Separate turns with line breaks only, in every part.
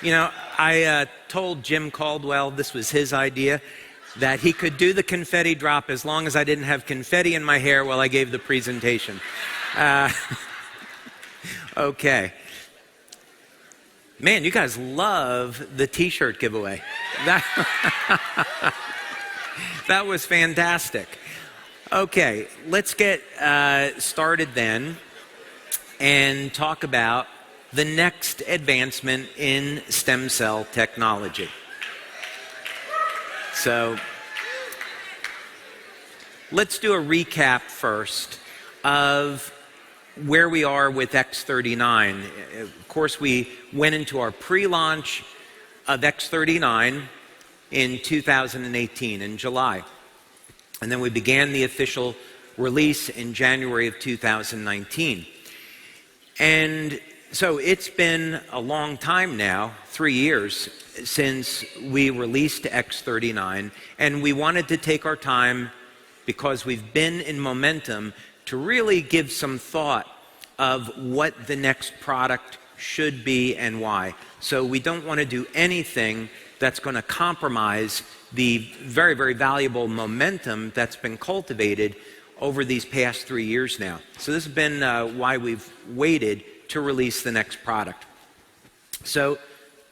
You know, I told Jim Caldwell, this was his idea, that he could do the confetti drop as long as I didn't have confetti in my hair while I gave the presentation. Okay. Man, you guys love the t-shirt giveaway. That was fantastic. Okay, let's get started then and talk about the next advancement in stem cell technology. So let's do a recap first of where we are with X39. Of course, we went into our pre-launch of X39 in 2018, in July. And then we began the official release in January of 2019. And so it's been a long time now, 3 years, since we released X39. And we wanted to take our time, because we've been in momentum, to really give some thought of what the next product should be and why. So we don't want to do anything that's going to compromise the very, very valuable momentum that's been cultivated over these past 3 years now. So this has been why we've waited to release the next product. So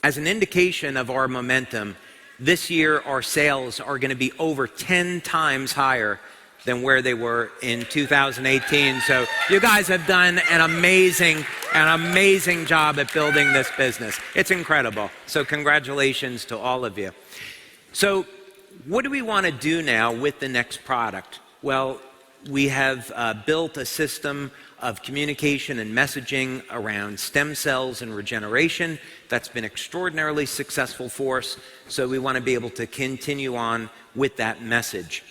as an indication of our momentum, this year our sales are going to be over 10 times higher than where they were in 2018. So you guys have done an amazing job at building this business. It's incredible. So congratulations to all of you. So what do we want to do now with the next product? Well, we have built a system of communication and messaging around stem cells and regeneration that's been extraordinarily successful for us. So we want to be able to continue on with that message.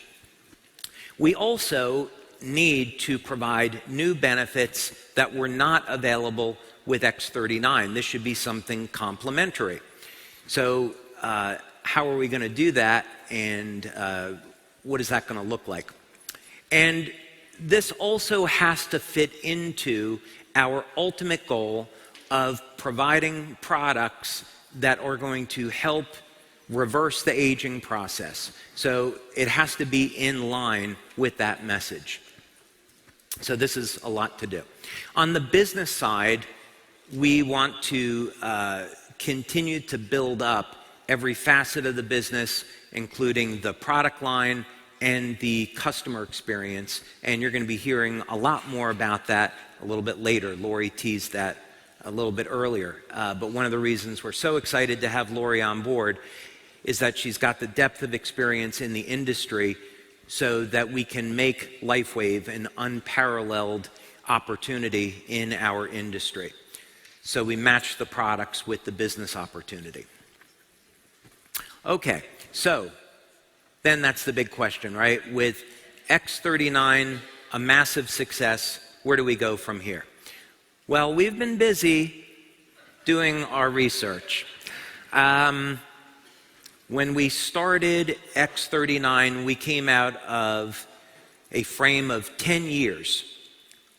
We also need to provide new benefits that were not available with X39. This should be something complementary. So how are we going to do that, and what is that going to look like? And this also has to fit into our ultimate goal of providing products that are going to help reverse the aging process. So it has to be in line with that message. So this is a lot to do. On the business side, we want to continue to build up every facet of the business, including the product line and the customer experience. And you're going to be hearing a lot more about that a little bit later. Lori teased that a little bit earlier. But one of the reasons we're so excited to have Lori on board is that she's got the depth of experience in the industry so that we can make LifeWave an unparalleled opportunity in our industry. So we match the products with the business opportunity. Okay, so then that's the big question, right? With X39, a massive success, where do we go from here? Well, we've been busy doing our research. When we started X39, we came out of a frame of 10 years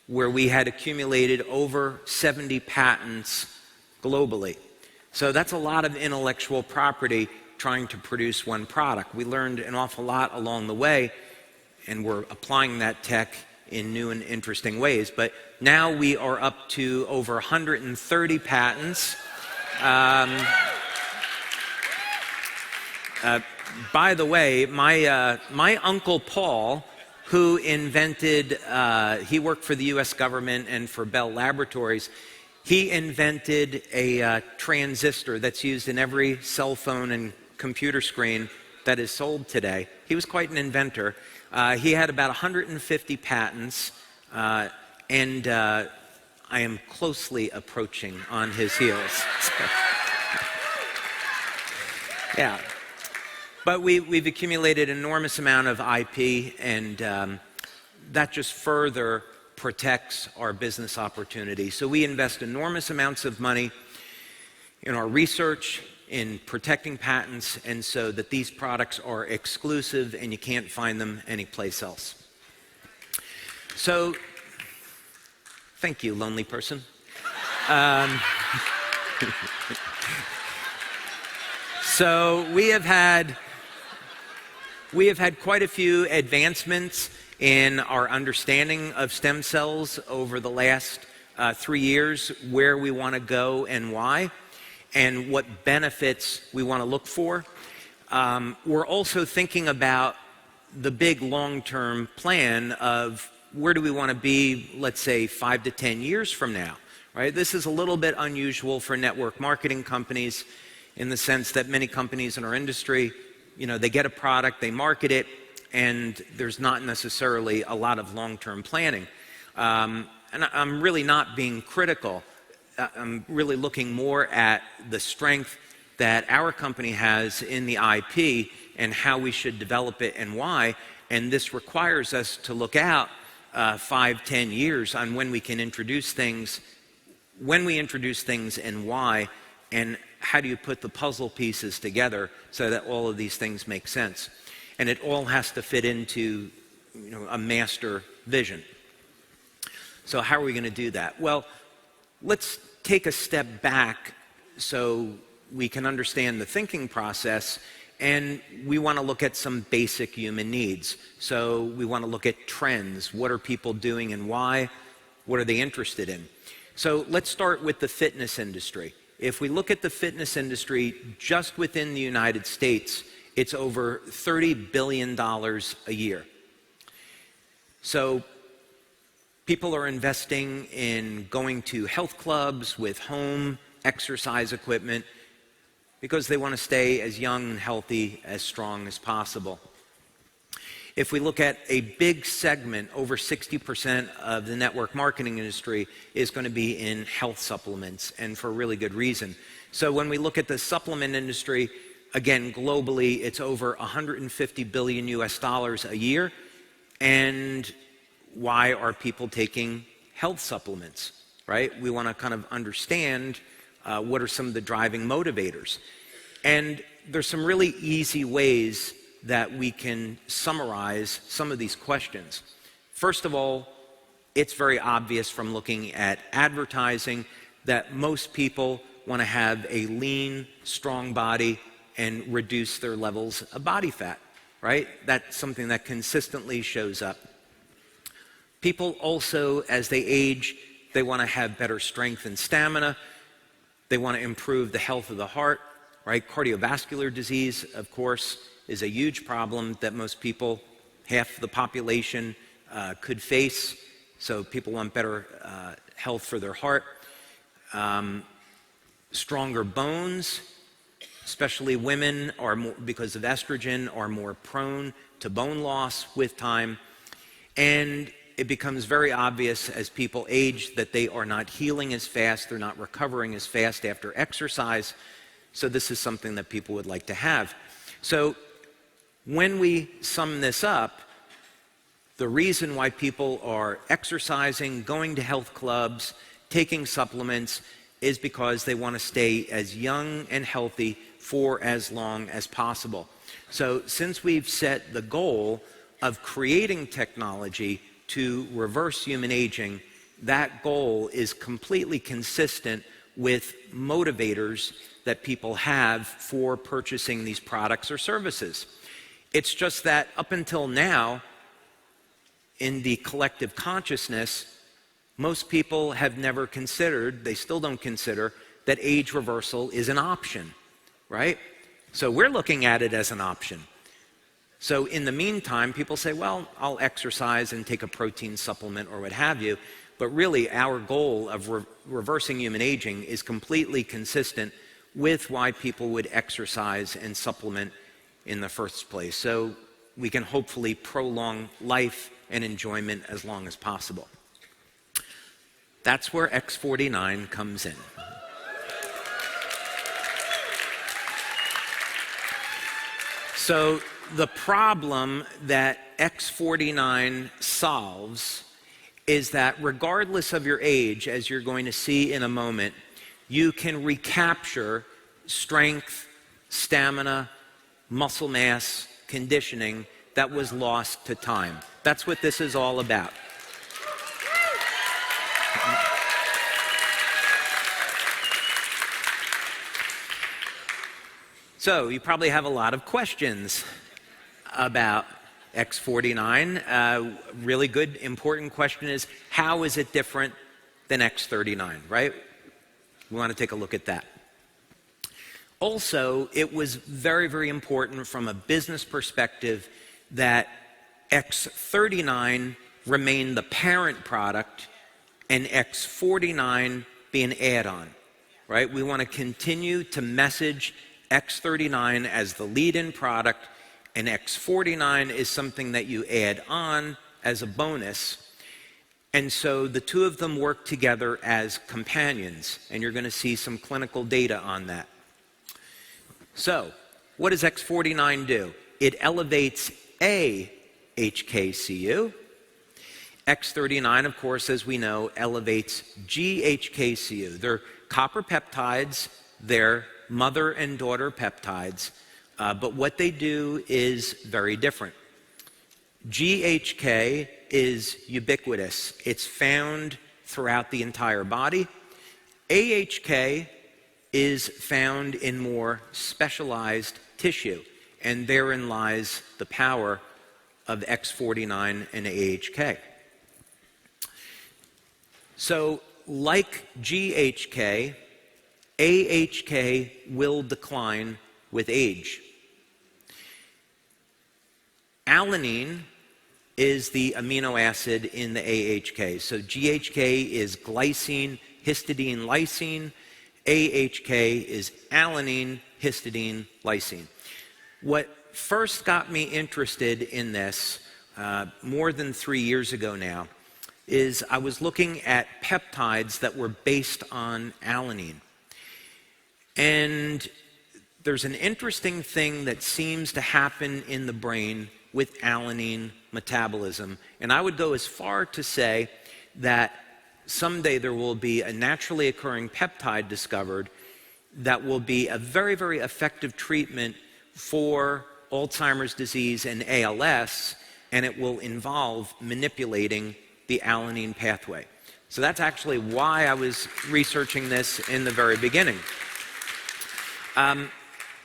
where we had accumulated over 70 patents globally. So that's a lot of intellectual property trying to produce one product. We learned an awful lot along the way, and we're applying that tech in new and interesting ways. But now we are up to over 130 patents. By the way, my Uncle Paul, who invented, he worked for the US government and for Bell Laboratories, he invented a transistor that's used in every cell phone and computer screen that is sold today. He was quite an inventor. He had about 150 patents, and I am closely approaching on his heels. Yeah. But we've accumulated an enormous amount of IP, and that just further protects our business opportunity. So we invest enormous amounts of money in our research, in protecting patents, and so that these products are exclusive and you can't find them anyplace else. So, thank you, lonely person. So we have had quite a few advancements in our understanding of stem cells over the last 3 years, where we want to go and why, and what benefits we want to look for. We're also thinking about the big long-term plan of where do we want to be, let's say, 5 to 10 years from now, right? This is a little bit unusual for network marketing companies in the sense that many companies in our industry, they get a product, they market it, and there's not necessarily a lot of long-term planning. And I'm really not being critical. I'm really looking more at the strength that our company has in the IP and how we should develop it and why. And this requires us to look out 5, 10 years on when we can introduce things, when we introduce things and why, and how do you put the puzzle pieces together so that all of these things make sense. And it all has to fit into a master vision. So how are we going to do that? Well, let's take a step back so we can understand the thinking process, and we want to look at some basic human needs. So we want to look at trends. What are people doing and why? What are they interested in? So let's start with the fitness industry. If we look at the fitness industry just within the United States, it's over $30 billion a year. So people are investing in going to health clubs with home exercise equipment because they want to stay as young and healthy, as strong as possible. If we look at a big segment, over 60% of the network marketing industry is going to be in health supplements, and for a really good reason. So when we look at the supplement industry, again, globally, it's over $150 billion a year. And why are people taking health supplements, right? We want to kind of understand what are some of the driving motivators. And there's some really easy ways that we can summarize some of these questions. First of all, it's very obvious from looking at advertising that most people want to have a lean, strong body and reduce their levels of body fat, right? That's something that consistently shows up. People also, as they age, they want to have better strength and stamina. They want to improve the health of the heart, right? Cardiovascular disease, of course, is a huge problem that most people, half the population, could face. So people want better health for their heart. Stronger bones, especially women, are more, because of estrogen, are more prone to bone loss with time. And it becomes very obvious as people age that they are not healing as fast, they're not recovering as fast after exercise. So this is something that people would like to have. So when we sum this up, the reason why people are exercising, going to health clubs, taking supplements, is because they want to stay as young and healthy for as long as possible. So since we've set the goal of creating technology to reverse human aging, that goal is completely consistent with motivators that people have for purchasing these products or services. It's just that up until now, in the collective consciousness, most people have never considered, they still don't consider, that age reversal is an option, right? So we're looking at it as an option. So in the meantime, people say, well, I'll exercise and take a protein supplement or what have you, but really our goal of reversing human aging is completely consistent with why people would exercise and supplement in the first place. So we can hopefully prolong life and enjoyment as long as possible. That's where X49 comes in. So the problem that X49 solves is that regardless of your age, as you're going to see in a moment, you can recapture strength, stamina, muscle mass, conditioning that was lost to time. That's what this is all about. So you probably have a lot of questions about X49. Really good, important question is, how is it different than X39, right? We want to take a look at that. Also, it was very, very important from a business perspective that X39 remain the parent product and X49 be an add-on, right? We want to continue to message X39 as the lead-in product, and X49 is something that you add on as a bonus. And so the two of them work together as companions, and you're going to see some clinical data on that. So, what does X49 do? It elevates a HKCU. X39, of course, as we know, elevates GHKCU. They're copper peptides, they're mother and daughter peptides, but what they do is very different. GHK is ubiquitous. It's found throughout the entire body. AHK is found in more specialized tissue, and therein lies the power of X49 and AHK. So, like GHK, AHK will decline with age. Alanine is the amino acid in the AHK. So GHK is glycine, histidine, lysine. AHK is alanine, histidine, lysine. What first got me interested in this, more than 3 years ago now, is I was looking at peptides that were based on alanine. And there's an interesting thing that seems to happen in the brain with alanine metabolism. And I would go as far to say that someday there will be a naturally occurring peptide discovered that will be a very, very effective treatment for Alzheimer's disease and ALS, and it will involve manipulating the alanine pathway. So that's actually why I was researching this in the very beginning.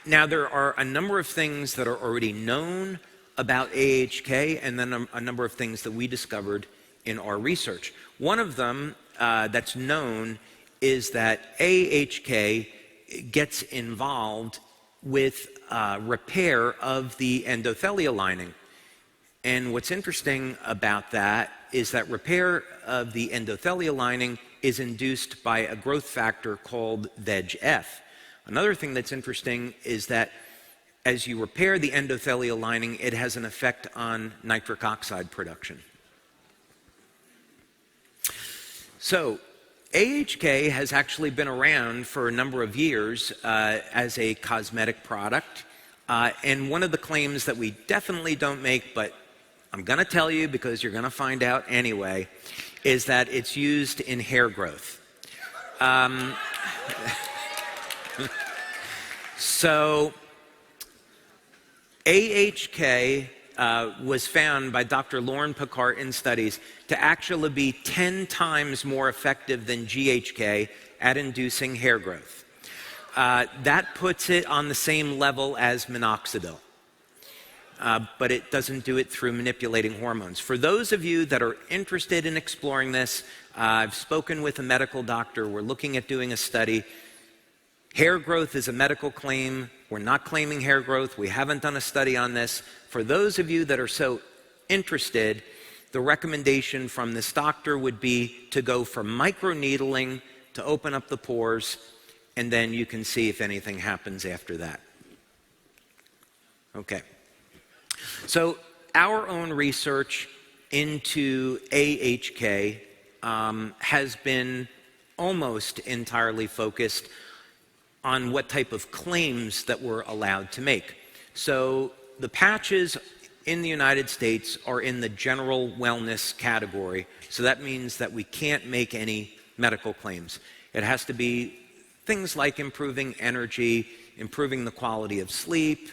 Now, there are a number of things that are already known about AHK, and then a number of things that we discovered in our research. One of them that's known is that AHK gets involved with repair of the endothelial lining. And what's interesting about that is that repair of the endothelial lining is induced by a growth factor called VEGF. Another thing that's interesting is that as you repair the endothelial lining, it has an effect on nitric oxide production. So, AHK has actually been around for a number of years as a cosmetic product. And one of the claims that we definitely don't make, but I'm going to tell you because you're going to find out anyway, is that it's used in hair growth. So, AHK was found by Dr. Lauren Picard in studies to actually be 10 times more effective than GHK at inducing hair growth. That puts it on the same level as minoxidil, but it doesn't do it through manipulating hormones. For those of you that are interested in exploring this, I've spoken with a medical doctor. We're looking at doing a study. Hair growth is a medical claim. We're not claiming hair growth. We haven't done a study on this. For those of you that are so interested, the recommendation from this doctor would be to go for microneedling to open up the pores, and then you can see if anything happens after that. Okay. So our own research into AHK has been almost entirely focused on what type of claims that we're allowed to make. So the patches in the United States are in the general wellness category. So that means that we can't make any medical claims. It has to be things like improving energy, improving the quality of sleep,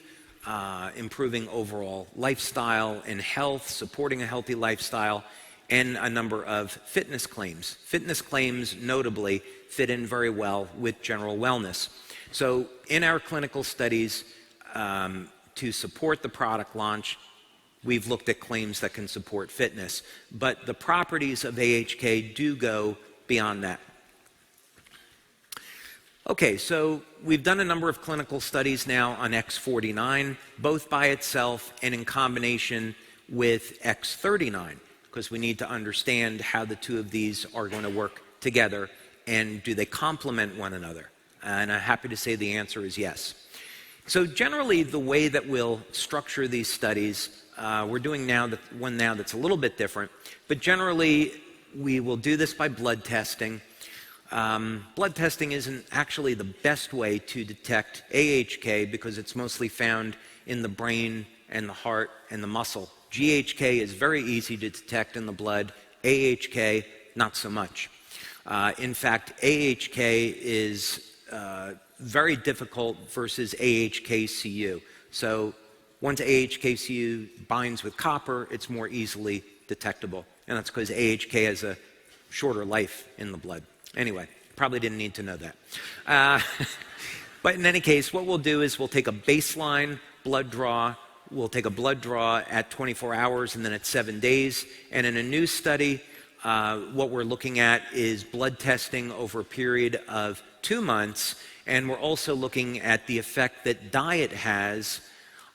improving overall lifestyle and health, supporting a healthy lifestyle, and a number of fitness claims. Fitness claims, notably, fit in very well with general wellness. So in our clinical studies, to support the product launch, we've looked at claims that can support fitness. But the properties of AHK do go beyond that. Okay, so we've done a number of clinical studies now on X49, both by itself and in combination with X39, because we need to understand how the two of these are going to work together and do they complement one another. And I'm happy to say the answer is yes. So generally, the way that we'll structure these studies, we're doing one now that's a little bit different, but generally we will do this by blood testing. Blood testing isn't actually the best way to detect AHK because it's mostly found in the brain and the heart and the muscle. GHK is very easy to detect in the blood, AHK not so much. In fact, AHK is very difficult versus AHKCU. So once AHKCU binds with copper, it's more easily detectable. And that's because AHK has a shorter life in the blood. Anyway, probably didn't need to know that. But in any case, what we'll do is we'll take a baseline blood draw. We'll take a blood draw at 24 hours and then at 7 days. And in a new study, what we're looking at is blood testing over a period of 2 months. And we're also looking at the effect that diet has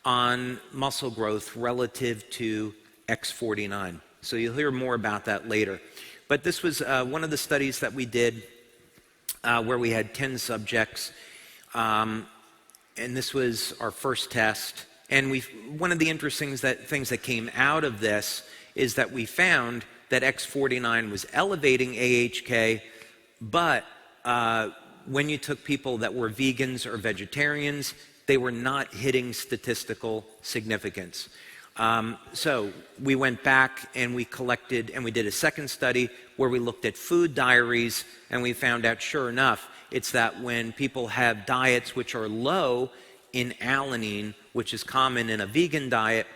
on muscle growth relative to X49. So you'll hear more about that later. But this was one of the studies that we did where we had 10 subjects. And this was our first test. And one of the interesting things that came out of this is that we found that X49 was elevating AHK, but when you took people that were vegans or vegetarians, they were not hitting statistical significance. So we went back and we collected, and we did a second study where we looked at food diaries, and we found out, sure enough, it's that when people have diets which are low in alanine, which is common in a vegan diet,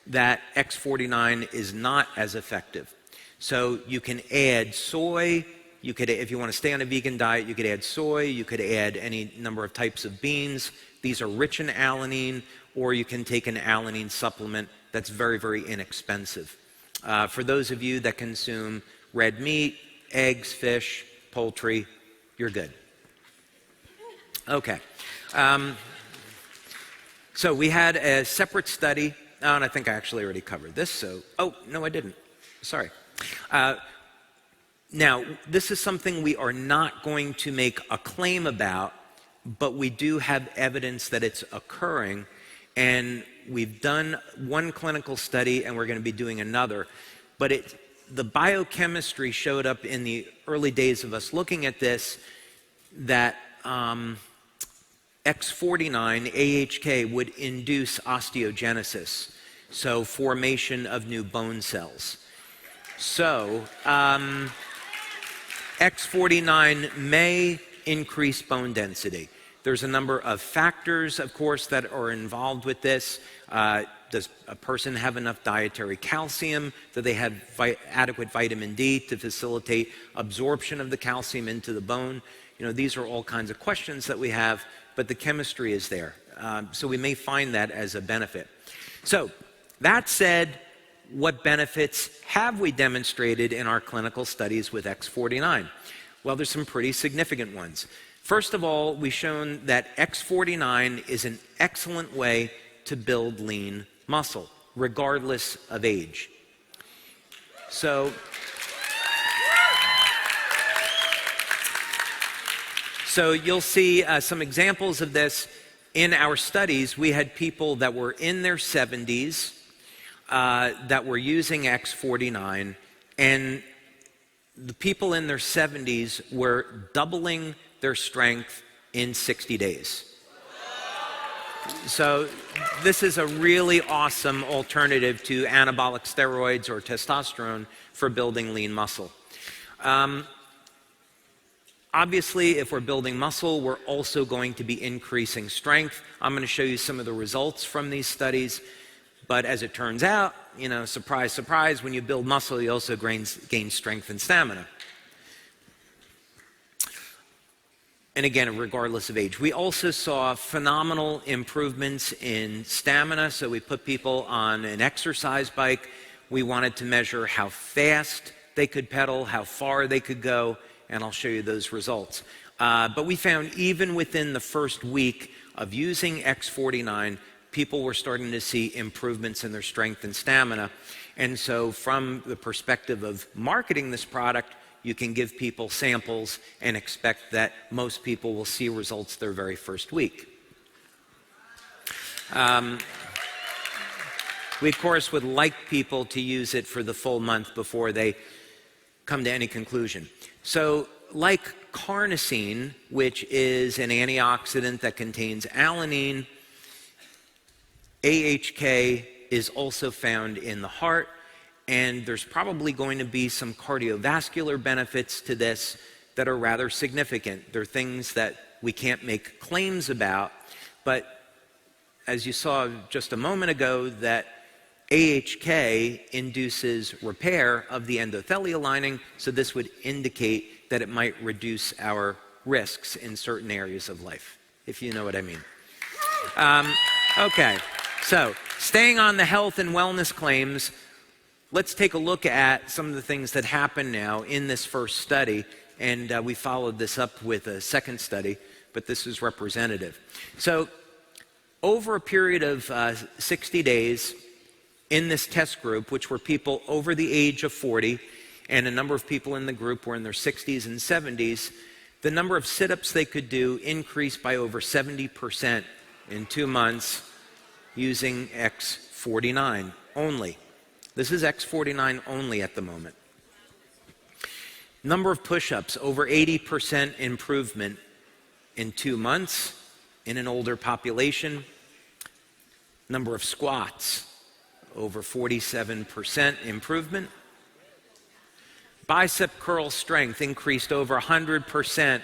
that X49 is not as effective. So you can add soy. You could, if you want to stay on a vegan diet, you could add soy. You could add any number of types of beans. These are rich in alanine, or you can take an alanine supplement that's very, very inexpensive. For those of you that consume red meat, eggs, fish, poultry, you're good. Okay. So we had a separate study, and I think I actually already covered this, so, oh, no, I didn't. Sorry. Now, this is something we are not going to make a claim about, but we do have evidence that it's occurring, and we've done one clinical study, and we're going to be doing another. But the biochemistry showed up in the early days of us looking at this, that X49, AHK, would induce osteogenesis, so formation of new bone cells. So X49 may increase bone density. There's a number of factors, of course, that are involved with this. Does a person have enough dietary calcium? Do they have adequate vitamin D to facilitate absorption of the calcium into the bone? You know, these are all kinds of questions that we have, but the chemistry is there. So we may find that as a benefit. So that said, what benefits have we demonstrated in our clinical studies with X49? Well, there's some pretty significant ones. First of all, we've shown that X49 is an excellent way to build lean muscle, regardless of age. So you'll see some examples of this in our studies. We had people that were in their 70s that were using X49, and the people in their 70s were doubling their strength in 60 days. So this is a really awesome alternative to anabolic steroids or testosterone for building lean muscle. Obviously, if we're building muscle, we're also going to be increasing strength. I'm going to show you some of the results from these studies. But as it turns out, you know, surprise, surprise, when you build muscle, you also gain strength and stamina. and again, regardless of age. We also saw phenomenal improvements in stamina, so we put people on an exercise bike. We wanted to measure how fast they could pedal, how far they could go, and I'll show you those results. But we found even within the first week of using X49, people were starting to see improvements in their strength and stamina. And so from the perspective of marketing this product, you can give people samples and expect that most people will see results their very first week. We, of course, would like people to use it for the full month before they come to any conclusion. So, like carnosine, which is an antioxidant that contains alanine, AHK is also found in the heart, and there's probably going to be some cardiovascular benefits to this that are rather significant. They're things that we can't make claims about, but as you saw just a moment ago, that AHK induces repair of the endothelial lining, so this would indicate that it might reduce our risks in certain areas of life, if you know what I mean. Okay, so staying on the health and wellness claims, let's take a look at some of the things that happened now in this first study, and we followed this up with a second study, but this is representative. So over a period of 60 days, in this test group, which were people over the age of 40, and a number of people in the group were in their 60s and 70s, the number of sit-ups they could do increased by over 70% in 2 months using X49 only. This is X49 only at the moment. Number of push-ups, over 80% improvement in 2 months in an older population. Number of squats, over 47% improvement. Bicep curl strength increased over 100%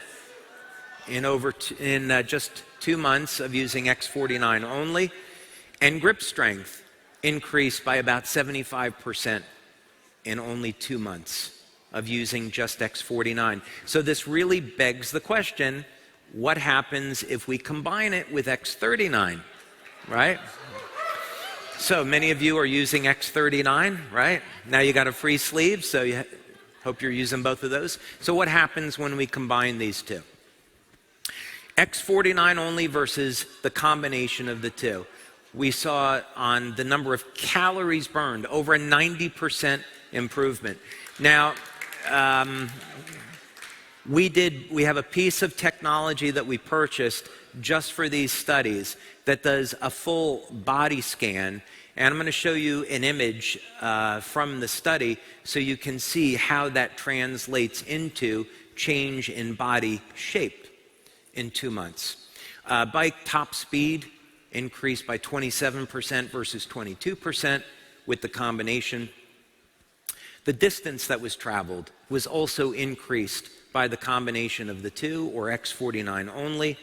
in just 2 months of using X49 only. And grip strength increased by about 75% in only 2 months of using just X49. So this really begs the question, what happens if we combine it with X39, right? So many of you are using X39, right? Now you got a free sleeve, so you hope you're using both of those. So what happens when we combine these two? X49 only versus the combination of the two. We saw on the number of calories burned, over a 90% improvement. Now, we have a piece of technology that we purchased just for these studies that does a full body scan, and I'm going to show you an image from the study so you can see how that translates into change in body shape in 2 months. Bike top speed increased by 27% versus 22% with the combination. The distance that was traveled was also increased by the combination of the two, or X49 only.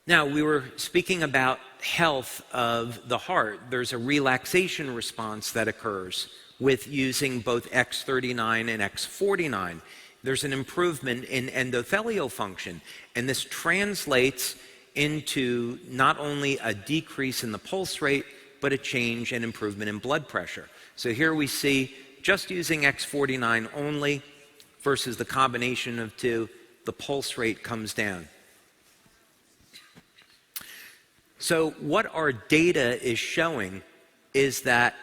Now, we were speaking about health of the heart. There's a relaxation response that occurs with using both X39 and X49. There's an improvement in endothelial function, and this translates into not only a decrease in the pulse rate, but a change and improvement in blood pressure. So here we see, just using X49 only versus the combination of two, the pulse rate comes down. So what our data is showing is that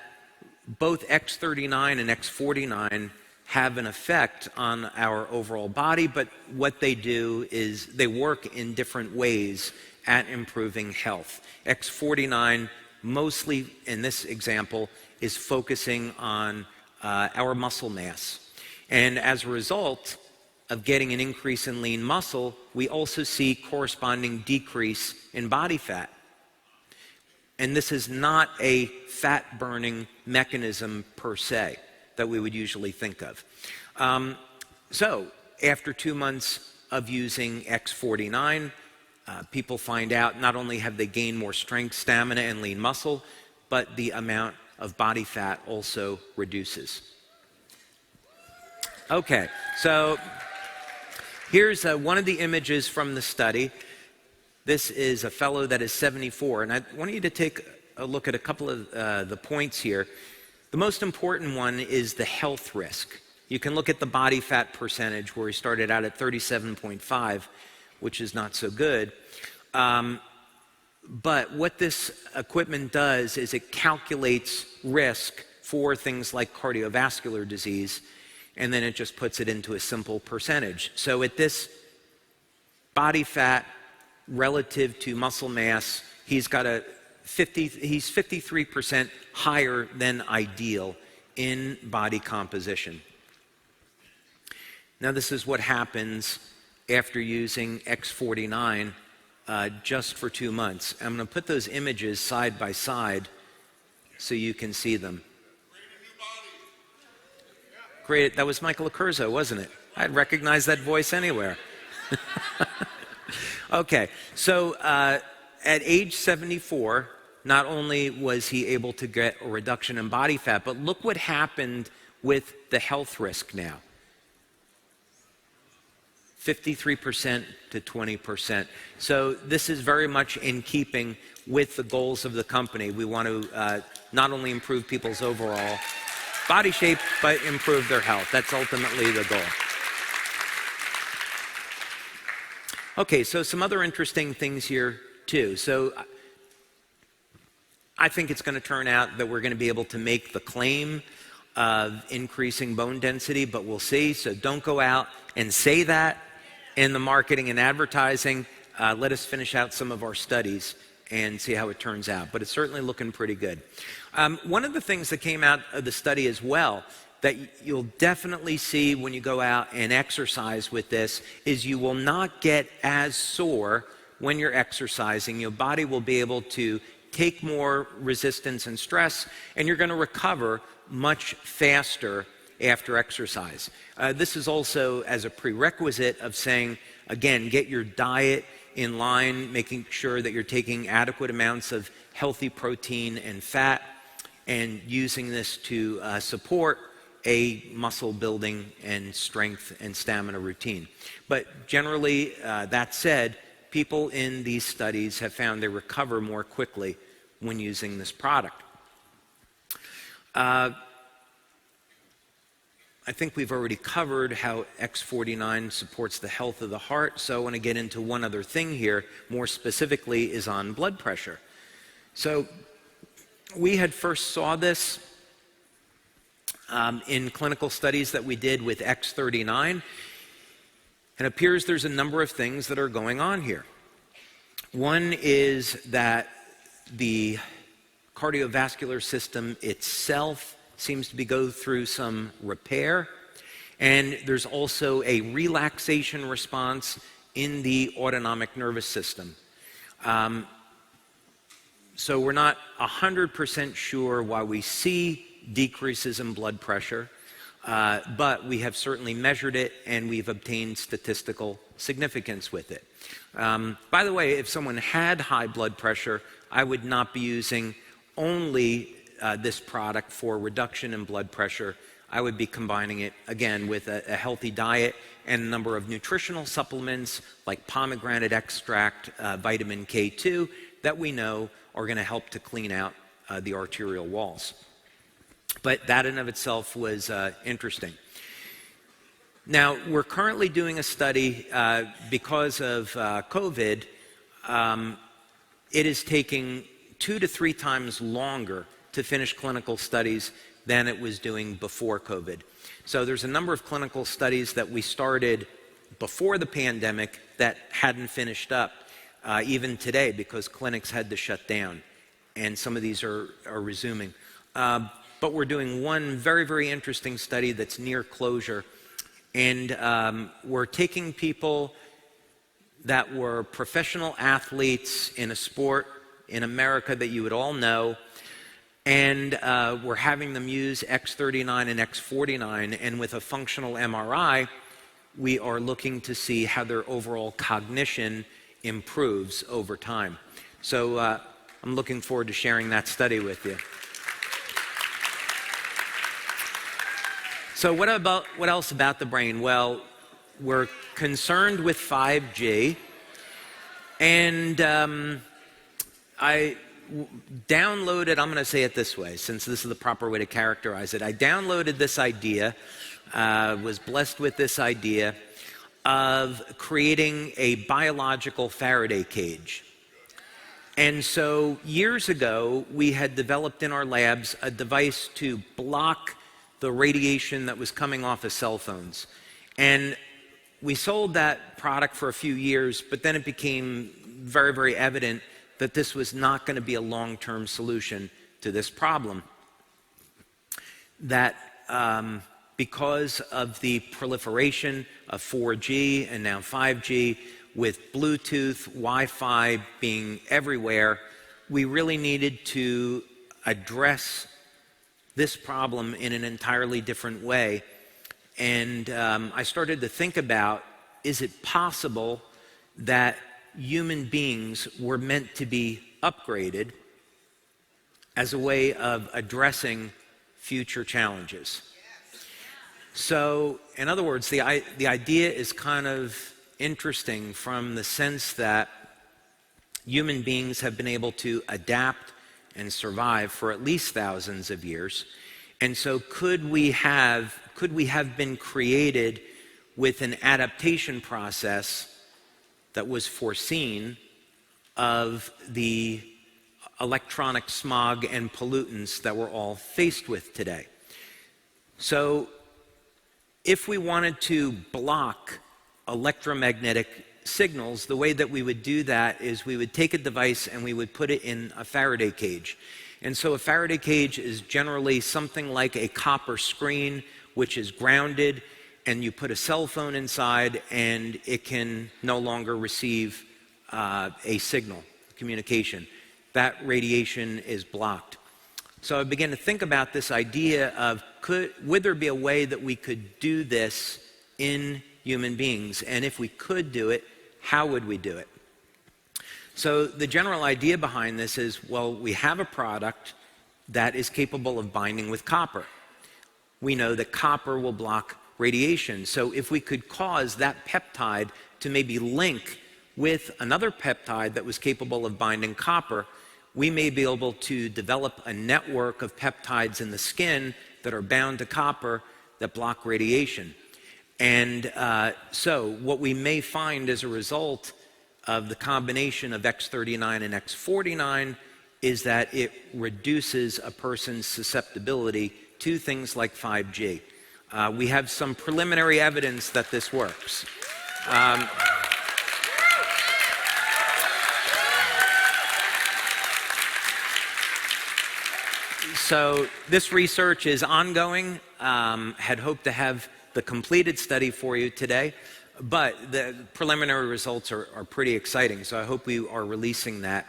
both X39 and X49 have an effect on our overall body, but what they do is they work in different ways at improving health. X49, mostly in this example, is focusing on our muscle mass. And as a result of getting an increase in lean muscle, we also see corresponding decrease in body fat. And this is not a fat-burning mechanism per se that we would usually think of. So after 2 months of using X49, people find out not only have they gained more strength, stamina, and lean muscle, but the amount of body fat also reduces. Okay, so Here's one of the images from the study. This is a fellow that is 74, and I want you to take a look at a couple of the points here. The most important one is the health risk. You can look at the body fat percentage where he started out at 37.5, which is not so good. But what this equipment does is it calculates risk for things like cardiovascular disease, and then it just puts it into a simple percentage. So at this body fat relative to muscle mass, he's 53% higher than ideal in body composition. Now this is what happens after using X49 just for 2 months. I'm going to put those images side by side so you can see them. Great. That was Michael Accurso, wasn't it? I'd recognize that voice anywhere. Okay, so at age 74, not only was he able to get a reduction in body fat, but look what happened with the health risk now. 53% to 20%. So this is very much in keeping with the goals of the company. We want to not only improve people's overall body shape, but improve their health. That's ultimately the goal. Okay, so some other interesting things here too. So I think it's going to turn out that we're going to be able to make the claim of increasing bone density, but we'll see. So don't go out and say that in the marketing and advertising. Let us finish out some of our studies and see how it turns out. But it's certainly looking pretty good. One of the things that came out of the study as well that you'll definitely see when you go out and exercise with this is you will not get as sore when you're exercising. Your body will be able to take more resistance and stress, and you're going to recover much faster after exercise. This is also as a prerequisite of saying, again, get your diet in line, making sure that you're taking adequate amounts of healthy protein and fat, and using this to support a muscle building and strength and stamina routine. But generally, that said, people in these studies have found they recover more quickly when using this product. I think we've already covered how X49 supports the health of the heart, so I want to get into one other thing here, more specifically is on blood pressure. So we had first saw this in clinical studies that we did with X39, and it appears there's a number of things that are going on here. One is that the cardiovascular system itself seems to be go through some repair, and there's also a relaxation response in the autonomic nervous system. So we're not 100% sure why we see decreases in blood pressure, but we have certainly measured it and we've obtained statistical significance with it. By the way, if someone had high blood pressure, I would not be using only this product for reduction in blood pressure. I would be combining it, again, with a healthy diet and a number of nutritional supplements like pomegranate extract, vitamin K2, that we know are going to help to clean out the arterial walls. But that in of itself was interesting. Now, we're currently doing a study because of COVID. It is taking 2 to 3 times longer to finish clinical studies than it was doing before COVID. So there's a number of clinical studies that we started before the pandemic that hadn't finished up even today because clinics had to shut down, and some of these are resuming. But we're doing one very, very interesting study that's near closure, and we're taking people that were professional athletes in a sport in America that you would all know, and we're having them use X39 and X49, and with a functional MRI, we are looking to see how their overall cognition improves over time. So I'm looking forward to sharing that study with you. So what else about the brain? Well, we're concerned with 5G, and I downloaded, I'm going to say it this way, since this is the proper way to characterize it. I downloaded this idea, was blessed with this idea of creating a biological Faraday cage. And so years ago, we had developed in our labs a device to block the radiation that was coming off of cell phones. And we sold that product for a few years, but then it became very, very evident that this was not going to be a long-term solution to this problem. That because of the proliferation of 4G and now 5G, with Bluetooth, Wi-Fi being everywhere, we really needed to address this problem in an entirely different way. And I started to think about, is it possible that human beings were meant to be upgraded as a way of addressing future challenges? So, in other words, the idea is kind of interesting from the sense that human beings have been able to adapt and survive for at least thousands of years. And so could we have been created with an adaptation process that was foreseen of the electronic smog and pollutants that we're all faced with today? So if we wanted to block electromagnetic signals, the way that we would do that is we would take a device and we would put it in a Faraday cage. And so a Faraday cage is generally something like a copper screen, which is grounded, and you put a cell phone inside and it can no longer receive a signal, communication. That radiation is blocked. So I began to think about this idea of would there be a way that we could do this in human beings? And if we could do it, how would we do it? So the general idea behind this is, well, we have a product that is capable of binding with copper. We know that copper will block radiation. So if we could cause that peptide to maybe link with another peptide that was capable of binding copper, we may be able to develop a network of peptides in the skin that are bound to copper that block radiation. And so what we may find as a result of the combination of X39 and X49 is that it reduces a person's susceptibility to things like 5G. We have some preliminary evidence that this works. So this research is ongoing. Had hoped to have the completed study for you today, but the preliminary results are pretty exciting, so I hope we are releasing that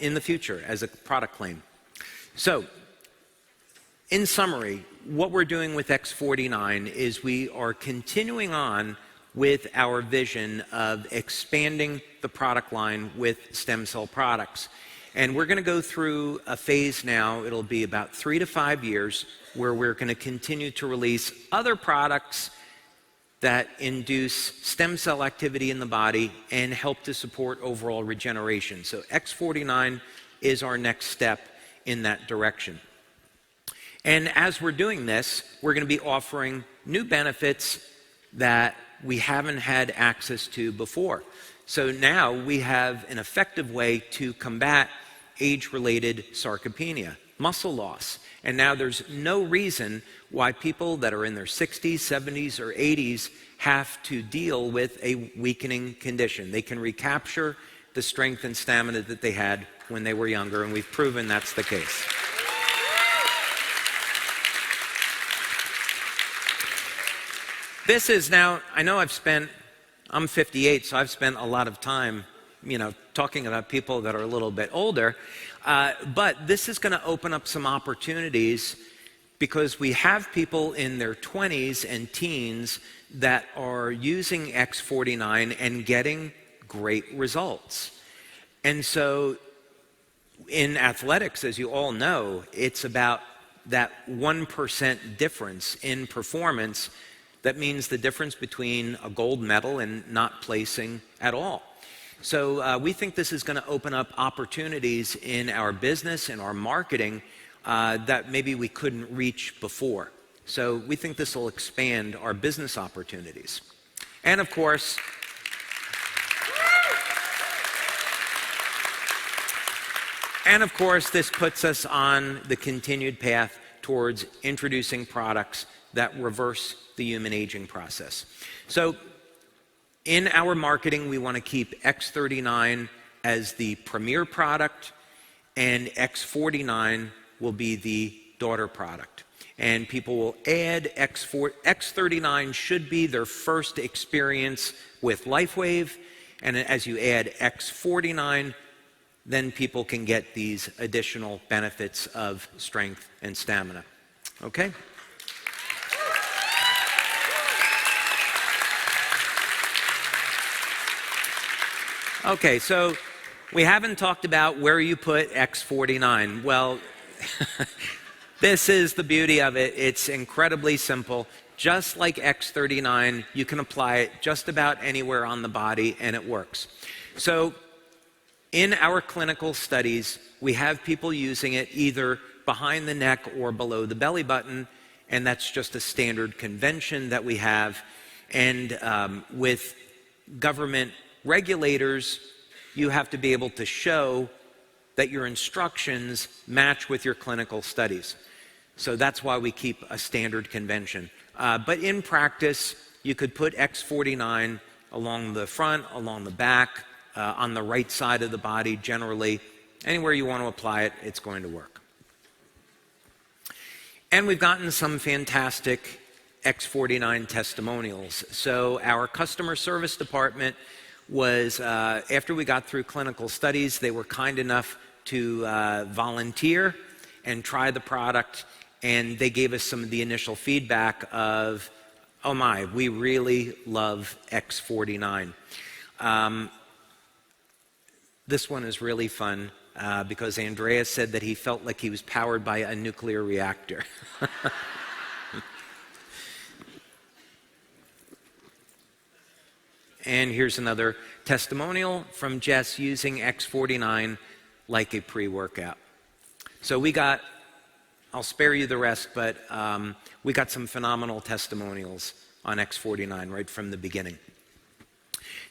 in the future as a product claim. So, in summary, what we're doing with X49 is we are continuing on with our vision of expanding the product line with stem cell products. And we're going to go through a phase now, it'll be about 3 to 5 years, where we're going to continue to release other products that induce stem cell activity in the body and help to support overall regeneration. So X49 is our next step in that direction. And as we're doing this, we're going to be offering new benefits that we haven't had access to before. So now we have an effective way to combat age-related sarcopenia, muscle loss. And now there's no reason why people that are in their 60s, 70s, or 80s have to deal with a weakening condition. They can recapture the strength and stamina that they had when they were younger, and we've proven that's the case. This is now, I know I'm 58, so I've spent a lot of time, talking about people that are a little bit older, but this is going to open up some opportunities because we have people in their 20s and teens that are using X49 and getting great results. And so in athletics, as you all know, it's about that 1% difference in performance that means the difference between a gold medal and not placing at all. So we think this is going to open up opportunities in our business and our marketing that maybe we couldn't reach before. So we think this will expand our business opportunities. And of course, this puts us on the continued path towards introducing products that reverse the human aging process. So in our marketing, we want to keep X39 as the premier product, and X49 will be the daughter product. And people will add X39 should be their first experience with LifeWave, and as you add X49, then people can get these additional benefits of strength and stamina. Okay? Okay, so we haven't talked about where you put X49. Well, this is the beauty of it. It's incredibly simple. Just like X39, you can apply it just about anywhere on the body, and it works. So in our clinical studies, we have people using it either behind the neck or below the belly button, and that's just a standard convention that we have. And with government regulators, you have to be able to show that your instructions match with your clinical studies. So that's why we keep a standard convention. But in practice, you could put X49 along the front, along the back, on the right side of the body, generally. Anywhere you want to apply it, it's going to work. And we've gotten some fantastic X49 testimonials. So our customer service department was, after we got through clinical studies, they were kind enough to volunteer and try the product, and they gave us some of the initial feedback of, oh my, we really love X49. This one is really fun because Andreas said that he felt like he was powered by a nuclear reactor. And here's another testimonial from Jess using X49 like a pre-workout. So we got, I'll spare you the rest, but we got some phenomenal testimonials on X49 right from the beginning.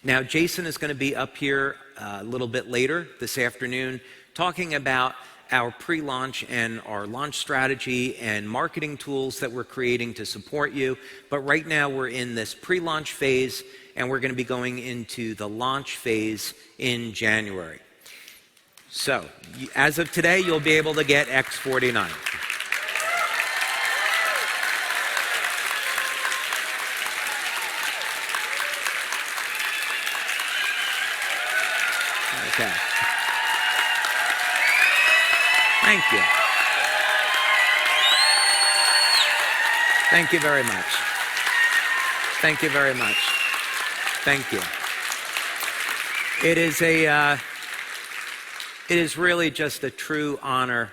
Now, Jason is going to be up here a little bit later this afternoon talking about our pre-launch and our launch strategy and marketing tools that we're creating to support you. But right now we're in this pre-launch phase, and we're going to be going into the launch phase in January. So, as of today, you'll be able to get X49. Okay. Thank you. Thank you very much. Thank you very much. Thank you. It is really just a true honor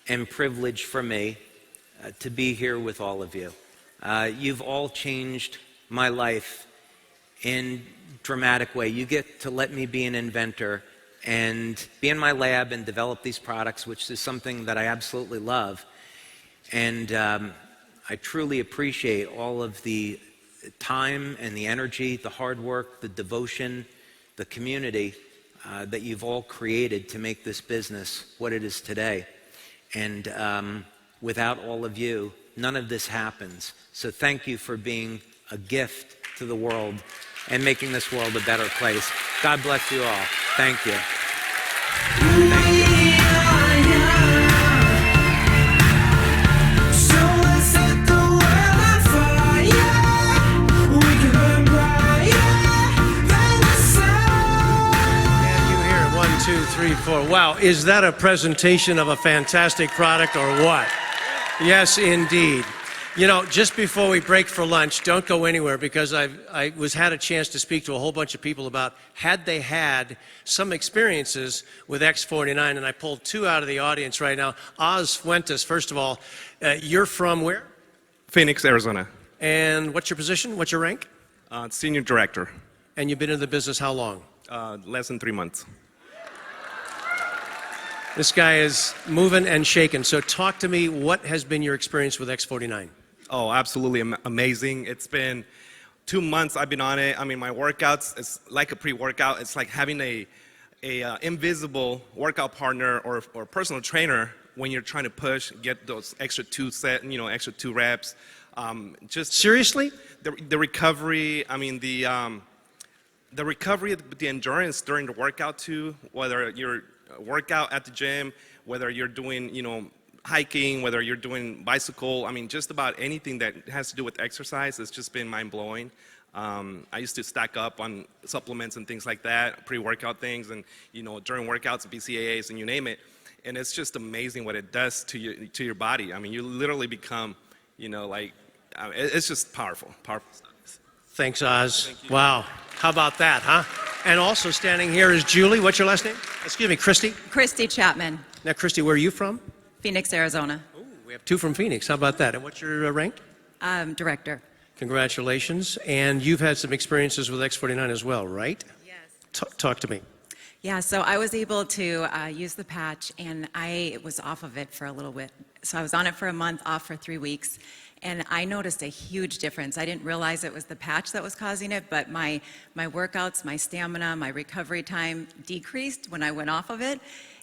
and privilege for me to be here with all of you. You've all changed my life in a dramatic way. You get to let me be an inventor and be in my lab and develop these products, which is something that I absolutely love. And I truly appreciate all of the time and the energy, the hard work, the devotion, the community that you've all created to make this business what it is today. And without all of you, none of this happens. So thank you for being a gift to the world and making this world a better place. God bless you all. Thank you. Thank you.
Wow, is that a presentation of a fantastic product or what? Yes, indeed. You know, just before we break for lunch, don't go anywhere, because I had a chance to speak to a whole bunch of people about had they had some experiences with X49, and I pulled two out of the audience right now. Oz Fuentes, first of all, you're from where?
Phoenix, Arizona.
And what's your position? What's your rank?
Senior director.
And you've been in the business how long?
Less than 3 months.
This guy is moving and shaking. So talk to me, what has been your experience with X49?
Oh, absolutely amazing. It's been 2 months I've been on it. I mean, my workouts, it's like a pre-workout. It's like having a invisible workout partner or personal trainer when you're trying to push, get those extra 2 extra 2 reps. Just
seriously?
The recovery, I mean, the recovery, the endurance during the workout too, whether you're workout at the gym, whether you're doing, hiking, whether you're doing bicycle, I mean, just about anything that has to do with exercise has just been mind-blowing. I used to stack up on supplements and things like that, pre-workout things, and during workouts, BCAAs, and you name it. And it's just amazing what it does to your body. I mean, you literally become, it's just powerful stuff.
Thanks, Oz. Thank you. Wow. How about that, huh? And also standing here is Julie. What's your last name? Excuse me, Christy?
Christy Chapman.
Now, Christy, where are you from?
Phoenix, Arizona.
Ooh, we have 2 from Phoenix. How about that? And what's your rank?
Director.
Congratulations. And you've had some experiences with X49 as well, right?
Yes.
Talk to me.
Yeah, so I was able to use the patch, and I was off of it for a little bit. So I was on it for a month, off for 3 weeks, and I noticed a huge difference. I didn't realize it was the patch that was causing it, but my workouts, my stamina, my recovery time decreased when I went off of it.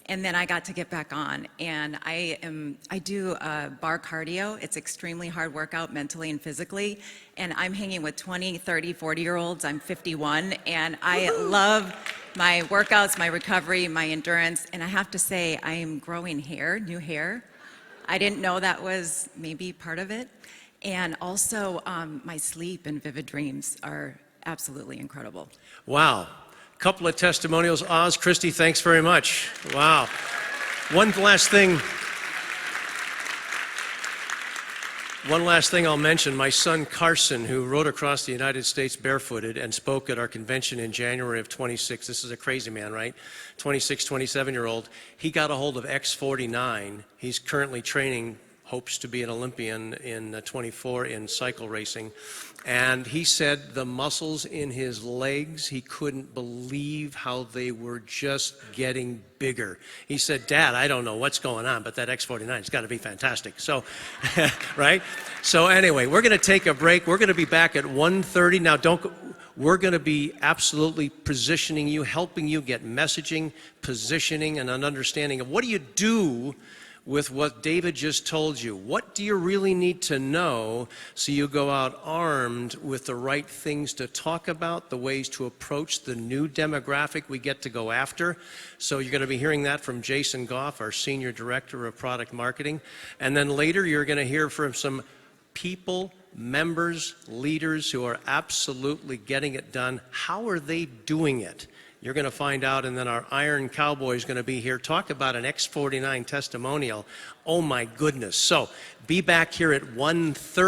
And then I got to get back on, and I do bar cardio. It's extremely hard workout mentally and physically, and I'm hanging with 20, 30, 40-year-olds. I'm 51, and I love my workouts, my recovery, my endurance, and I have to say I am growing hair, new hair. I didn't know that was maybe part of it. And also my sleep and vivid dreams are absolutely incredible.
Wow. Couple of testimonials. Oz, Christy, thanks very much. Wow. One last thing I'll mention. My son Carson, who rode across the United States barefooted and spoke at our convention in January of 26. This is a crazy man, right? 26, 27-year-old. He got a hold of X49. He's currently training, hopes to be an Olympian in 24 in cycle racing. And he said the muscles in his legs, he couldn't believe how they were just getting bigger. He said, Dad, I don't know what's going on, but that X49 has got to be fantastic. So, right? So anyway, we're going to take a break. We're going to be back at 1:30. Now, we're going to be absolutely positioning you, helping you get messaging, positioning, and an understanding of what do you do with what David just told you. What do you really need to know so you go out armed with the right things to talk about, the ways to approach the new demographic we get to go after? So you're going to be hearing that from Jason Goff, our Senior Director of Product Marketing. And then later you're going to hear from some people, members, leaders who are absolutely getting it done. How are they doing it? You're going to find out, and then our Iron Cowboy is going to be here. Talk about an X49 testimonial. Oh, my goodness. So be back here at 1:30.